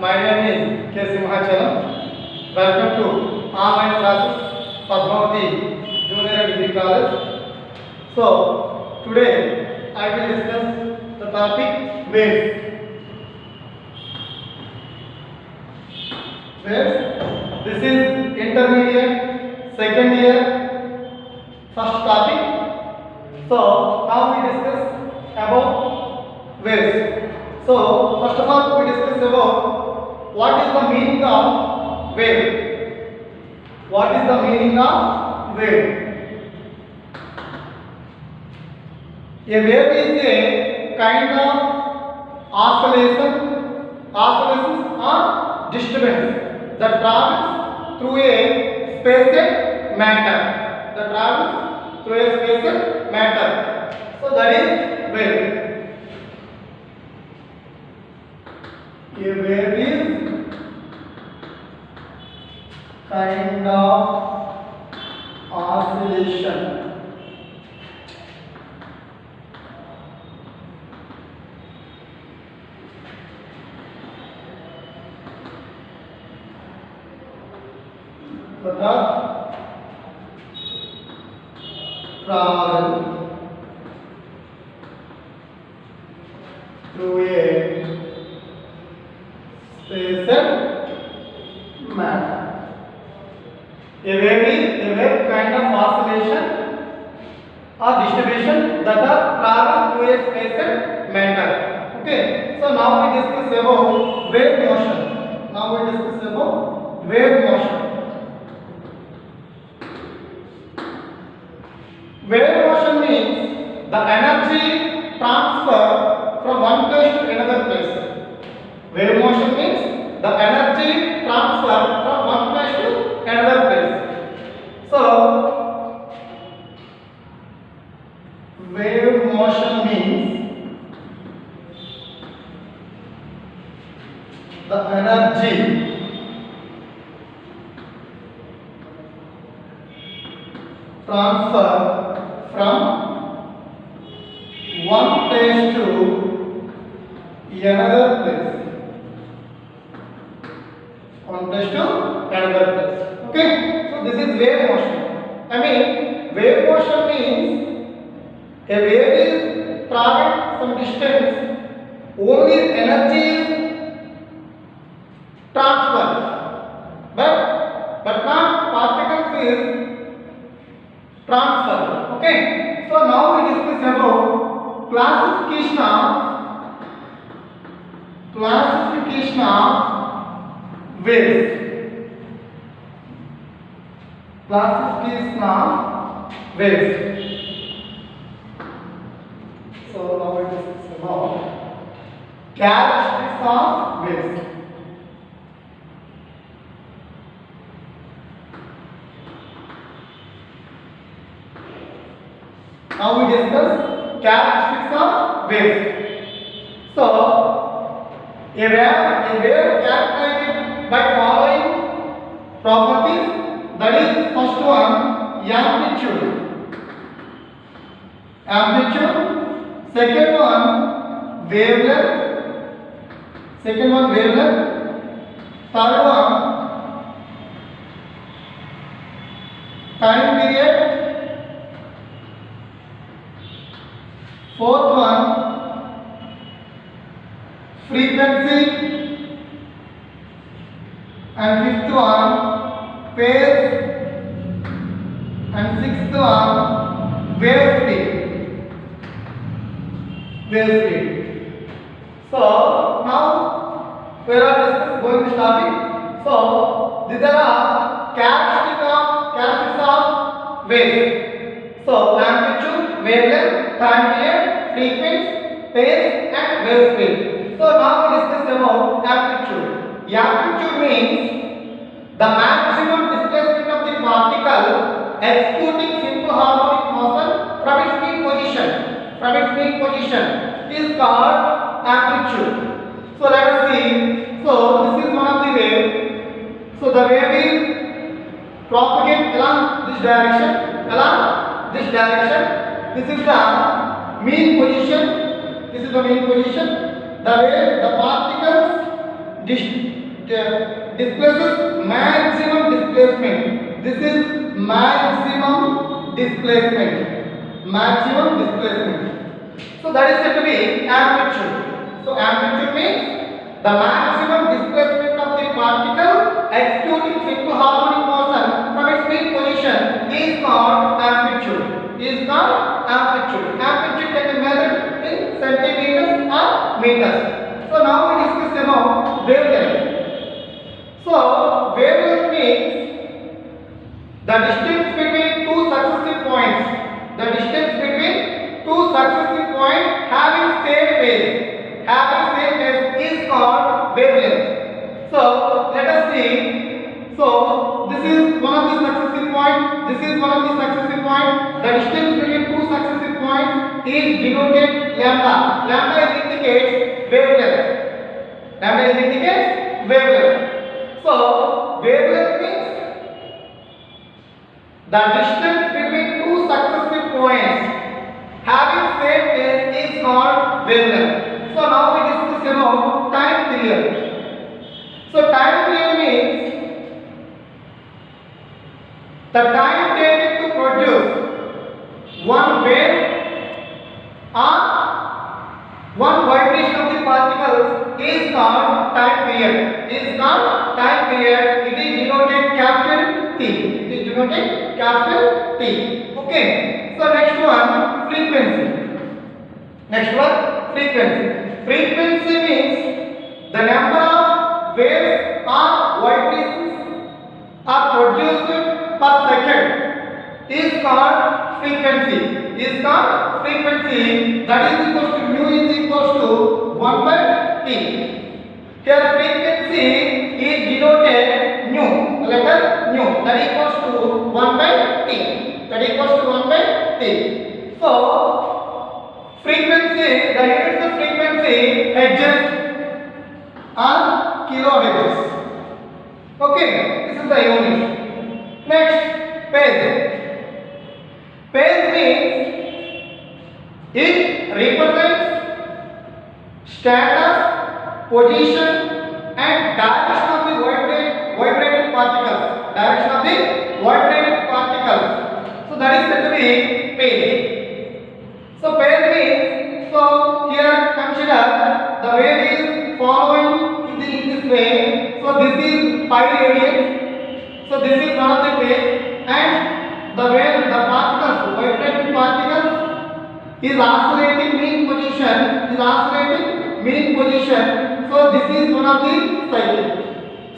My name is K. Simhachalam. Welcome to online classes Padmavati Junior and Degree College. So, today I will discuss the topic waves. Waves. This is intermediate, second year, first topic. So, now we discuss about waves. So, first of all, we discuss about what is the meaning of wave. What is the meaning of wave? A wave is a kind of oscillations or disturbance that travels through a spaced matter. So that is wave. A wave is kind of oscillation that travel through a spaced matter. A wave kind of oscillation or distribution that are travel through a spaced matter. Okay. So now we discuss about wave motion. Wave motion means the energy transfer from one place to another place. Wave motion means the energy transfer from one place to another place. So, wave motion means the energy transfer from one place to another place. Okay, so this is wave motion. Wave motion means a wave is traveling some distance, only energy is transferred, but not particles is transferred. Okay, so now we discuss about classification of waves. So now we discuss about characteristics of waves. Now we discuss characteristics of waves. So, a wave characterized by following properties. That is, first one, amplitude. Second one, wavelength. Third one, time period. Fourth one, frequency. And fifth one, phase. And sixth one, wave speed. So now we are going this topic. So these are characteristics of waves. So amplitude, wavelength, time period, frequency, phase, and wave speed. So now we discuss about amplitude. Amplitude means the maximum displacement of the particle executing simple harmonic motion from its mean position is called amplitude. So let us see. So this is one of the wave. So the wave is propagate along this direction. This is the mean position. The way the particles displaces maximum displacement. This is maximum displacement. Maximum displacement. So that is said to be amplitude. So amplitude means the maximum displacement of the particle executing simple harmonic motion from its mean position is called amplitude. Is called amplitude. Amplitude can be measured in centimeters or meters. So now we discuss about wavelength. So wavelength means the distance between two successive points. The distance between two successive points having same phase. Having same phase is called wavelength. So let us see. So this is one of the successive points. This is one of the successive points. The distance between two successive points is denoted lambda. Lambda is indicates wavelength. Lambda is indicates wavelength. So wavelength means the distance between two successive points having same phase is called wavelength. So now we discuss about time period. So time period means the time taken to produce one wave or one vibration of the particles is called time period. Is called time period. It is denoted capital T. It is denoted capital T. Okay. So next one, frequency. Next one, frequency. Frequency means the number of waves or vibrations are produced per second is called frequency. Is called frequency. That is equals to mu is equals to 1 by T. Here frequency is denoted nu. Letter nu. That equals to 1 by T. That equals to 1 by T. So frequency, the units of frequency hertz are kilohertz. Okay, this is the unit. Next, phase. Phase means it represents status, position, and direction of the vibrating particles. Direction of the vibrating particles. So that is said to be phase. So phase means, so here consider the wave is following in this way. So this is pi radius. So this is one of the phase, and the wave, the particles, vibrating particles is oscillating mean position. Is oscillating mean position. So this is one of the cycle.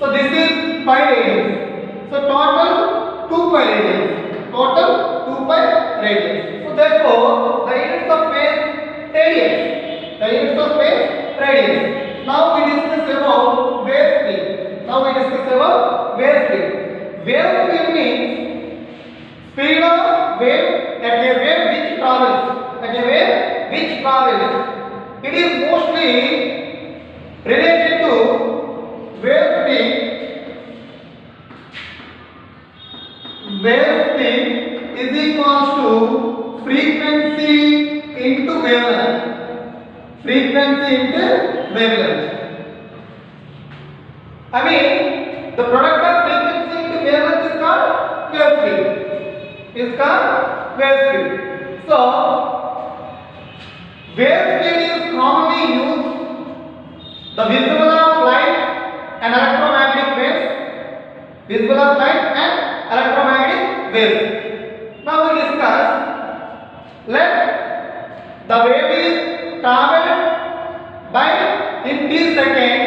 So this is pi radius. So total 2 pi radius. Total 2 pi radius. So therefore the units of phase radius. The units of phase radius. Now we discuss about wave speed. Now we discuss about wave speed. Wave speed means speed of wave at a wave which travels. At a wave which travels. It is mostly related to wave speed. Wave speed is equals to frequency into wavelength. Frequency into wavelength. I mean, the product of frequency into wavelength is called wave speed. Is called wave speed. So, wave speed is commonly used the visible of light and electromagnetic waves. Visible of light and electromagnetic waves. Now we discuss. Let the wave is traveled by in t seconds.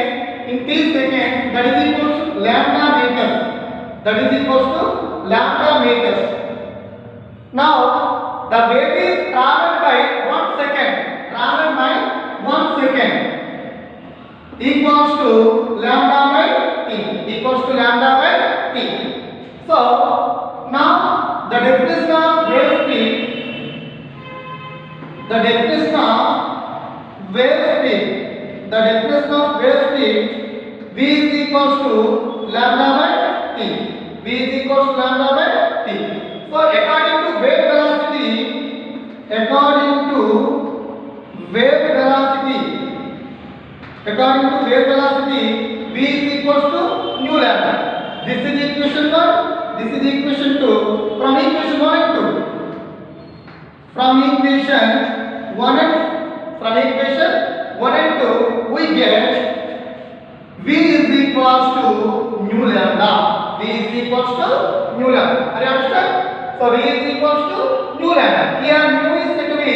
In t seconds, that is equals to lambda meters. That is equals to lambda meters. Now the wave is traveled by 1 second. Traveled by 1 second equals to lambda by t. Equals to lambda by t. So now the definition of wave speed. The definition of wave speed. The definition of wave speed. V is equals to lambda by t. V is equals to lambda by t. So according to wave velocity, according to wave velocity, V is equals to nu lambda. This is equation 1, this is equation 2. From equation 1 and 2. From equation 1 and 2, we get V is equals to nu lambda. V is equals to nu lambda. Are you understand? So V is equals to nu lambda. Here nu is said to be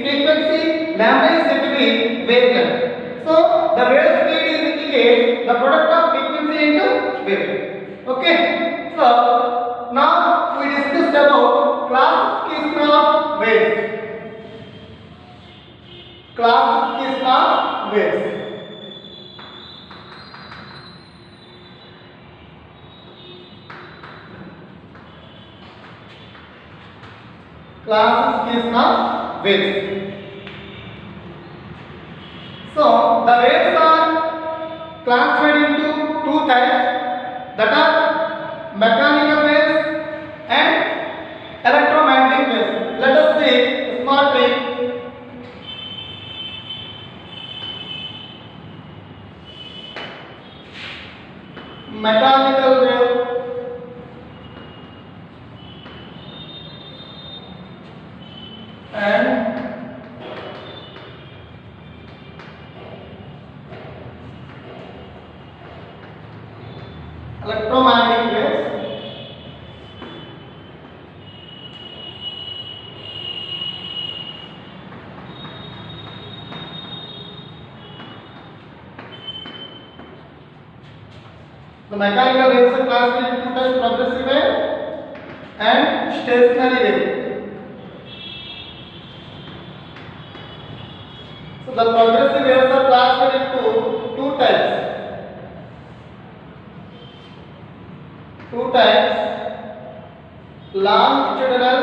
frequency, lambda is said to be wavelength. So the wave speed is indicate the product of frequency into wave. Okay. So now we discussed about classification of waves. Classification of waves. Classification of waves. So the waves are classified into two types, that are mechanical waves and electromagnetic waves. Let us see a small trick. Mechanical wave and electromagnetic waves. The mechanical waves are classified into two types, progressive wave and stationary wave. So the progressive waves are classified into two types. Longitudinal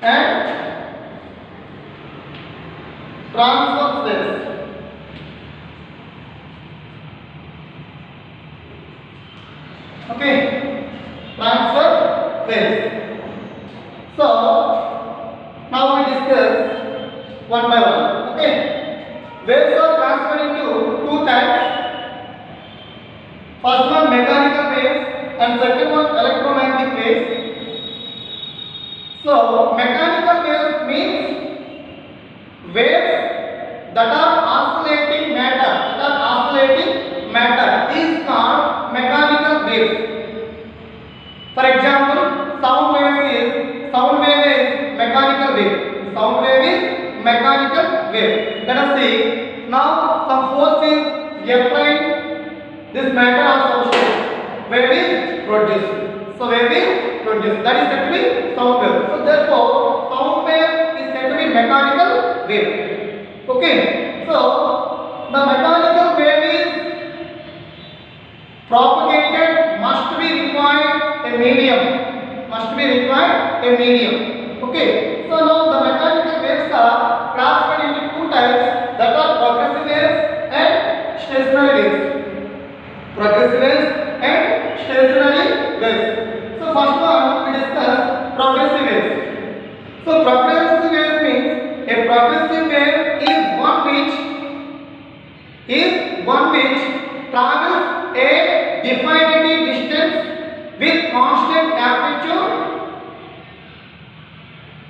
and transverse waves. Okay, transverse waves. So now we discuss one by one. Okay, waves are transferred into two types. First one mechanical waves and second one electromagnetic waves. So mechanical waves means waves that are oscillating matter. Is called mechanical waves. For example, sound wave is mechanical wave. Sound wave is mechanical wave. Let us see. Now some force is applied. This matter or substance. Wave is produced. So wave is produced. That is said to be sound wave. So therefore, sound wave is said to be mechanical wave. Okay. So the mechanical wave is propagated must be required a medium. Okay. So now the mechanical waves are classified into two types, that are progressive waves and stationary waves. So first one we discuss progressive waves. So progressive waves means a progressive wave is one which travels a definite distance with constant amplitude.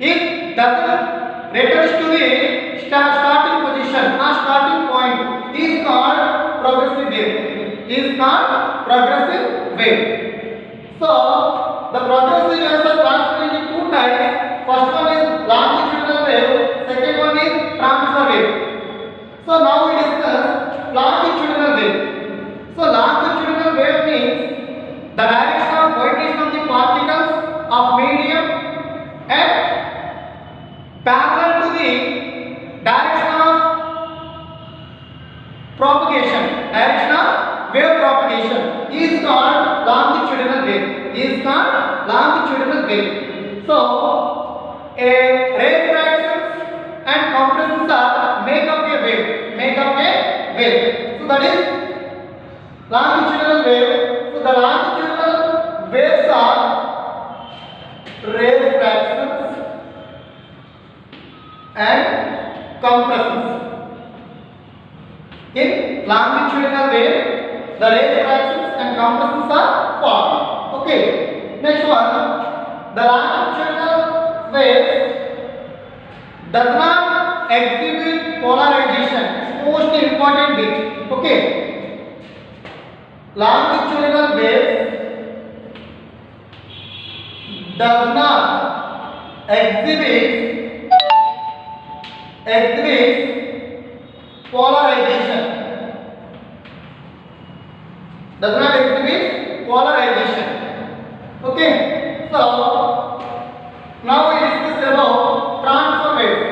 It doesn't returns to the starting position or starting point is called progressive wave. So the progressive waves are classified into two types. First one is longitudinal wave, second one is transverse wave. So now we discuss longitudinal wave. So longitudinal wave means the direction of vibration of the particles of medium and parallel to the direction of wave propagation is called longitudinal wave. So a ray fractions and compressions are make up a wave. So that is longitudinal wave. So the longitudinal waves are ray fractions and compresses. In longitudinal wave, the rate fractions and compresses are formed. Okay. Next one, the longitudinal wave does not exhibit polarization. It's most important bit. Okay. Longitudinal wave does not exhibit polarization. Does not exhibit polarization. Okay. So now we discuss about transfer wave.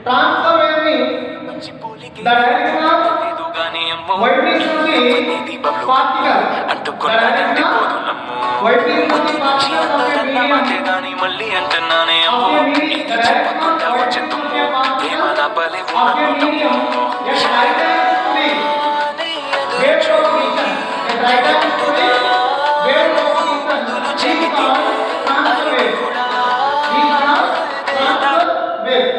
Transfer wave means the direction of vibration of the particle. The direction of vibration of the particles of a medium. Of a medium. The direction of vibration of a particle of a medium. Yes, right hand to the wave propagation. Yes, right hand to the wave propagation. These are transfer waves. These are transfer waves.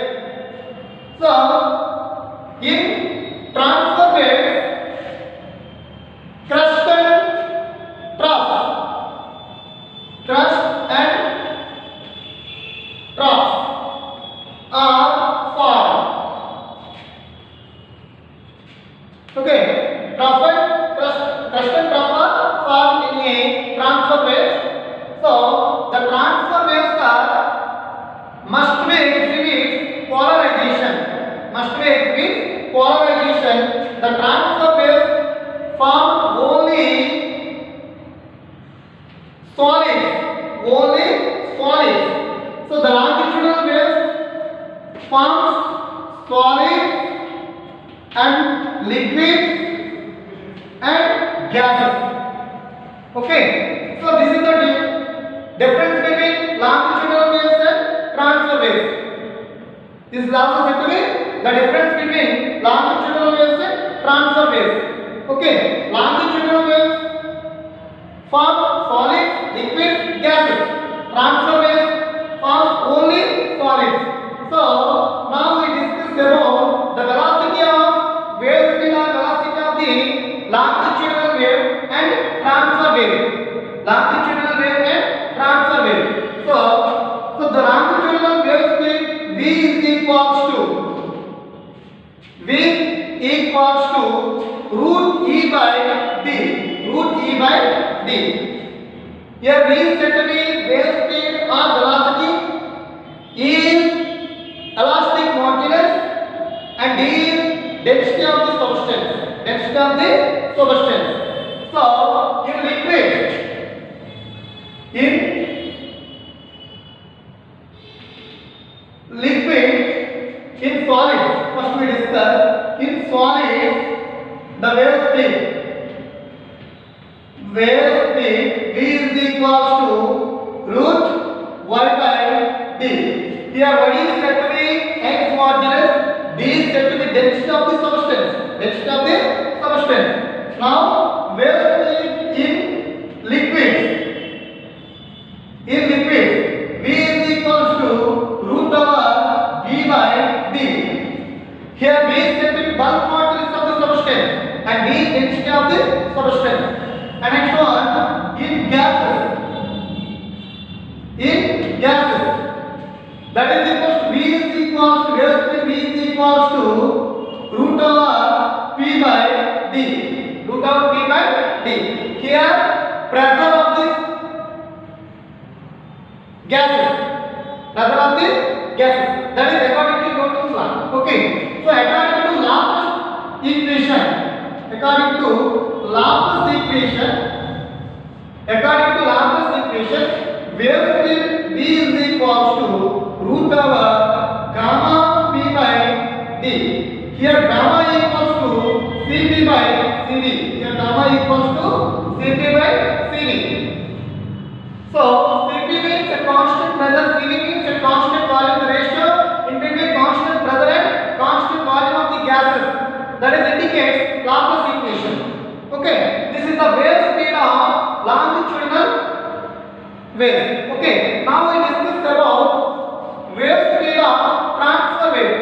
So, in transfer waves, crust and trough are formed. Okay, crust and trough are formed in a transfer wave. So, the transfer waves must be exhibit polarization. The transfer waves form only solids. So the longitudinal waves forms solids and liquids and gases. Okay. So this is the difference between longitudinal waves and transfer waves. This is also said to be the difference between longitudinal waves and transfer waves. Okay, longitudinal waves form solids, liquids, gases. Transfer waves form only solids. So now we discuss about the velocity of wave speed or velocity of the longitudinal wave and transfer wave. Longitudinal wave and transfer wave. So the longitudinal wave speed V is equals to root E by D. Here V is said to be wave speed or velocity, E is elastic modulus, and D is density of the substance. So in liquid, in solids, first we discuss. In solids, the wave speed V is equals to root Y by D. Here Y is said to be X modulus, D is said to be density of the substance. Now wave speed in liquids. V is equals to root over B by D. Here B is said to be bulk modulus of the substance and D density of the substance. And next one, in gases, that is equals to V is equals to root over P by D. Here pressure of this gases. That is according to Newton's law. Okay. So according to Laplace equation, wave speed V is equals to root over gamma P by D. Here gamma equals to Cp by Cv. So Cp means a constant pressure, Cv means a constant volume. The ratio in between constant pressure and constant volume of the gases, that is indicates Laplace equation. Okay, this is the wave speed of longitudinal wave. Okay, now we discuss about wave speed of transfer wave.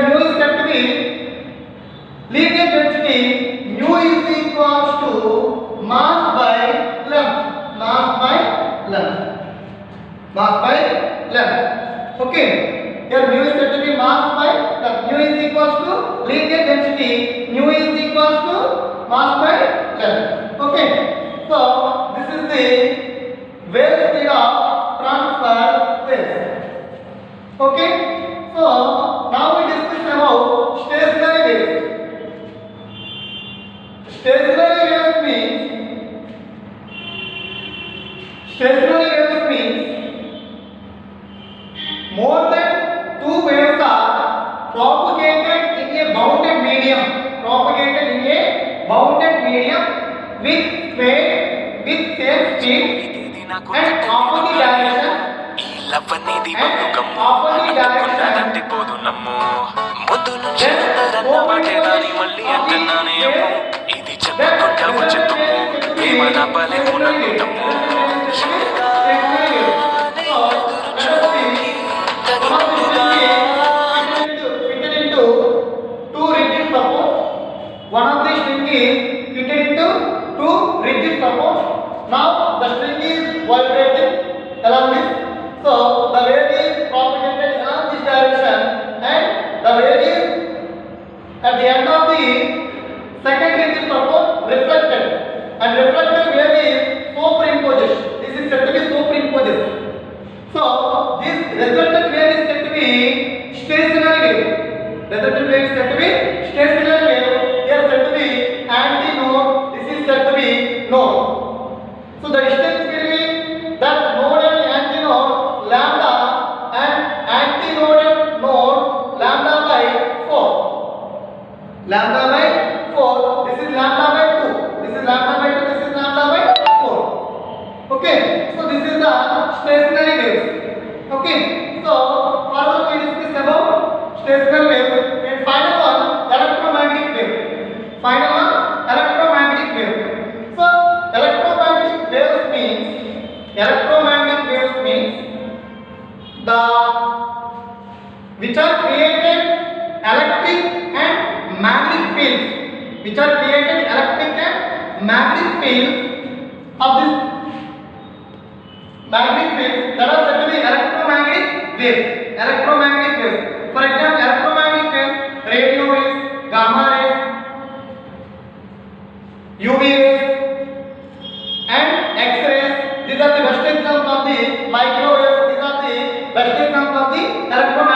mu is said to be linear density. Mu is equals to mass by length. Mass by length. Mass by length. Okay. Here mu is said to be mass by length. Mu is equals to linear density. Mu is equals to mass by length. Okay. So this is the wave speed of transfer waves. Okay. So now we discuss about stationary waves. Stationary waves means more than two waves are propagated in a bounded medium. Propagated in a bounded medium with same speed and opposite direction. లవ్వనేది బతుకమ్ము అనుకున్నదంటే పోదు నమ్ము ముద్దు నుంచి అందరన్న మాటే దాని మళ్ళీ అంటున్నానే అమ్ము ఇది చెప్పకుండా వచ్చేద్దాము ప్రేమ నా పలేము నన్ను తమ్ము One of the string is fitted into two rigid supports. Now the string is vibrating along this. So the wave is propagated along this direction and the wave is at the end of the second rigid support reflected, and reflected wave is superimposed. This is said to be superimposed. So this resultant wave is said to be stationary wave. Resultant wave is said to be stationary wave. Here said to be antinode. This is said to be node. So the distance between that node and antinode lambda, and antinode and node lambda by 4. Lambda by 4. This is lambda by 2. This is lambda by 2. This is lambda by 4. Okay. So this is the stationary waves. Okay. So further we discuss about stationary waves. And final one, electromagnetic wave. Final one, electromagnetic wave. So electromagnetic waves means the which are created electric and magnetic fields. Which are created electric and magnetic fields of this magnetic fields that are said to be electromagnetic waves. Electromagnetic waves. For example, electromagnetic waves, radio waves, gamma rays, UV rays, and X-rays. These are the best examples of the microwaves. These are the best examples of the electromagnetic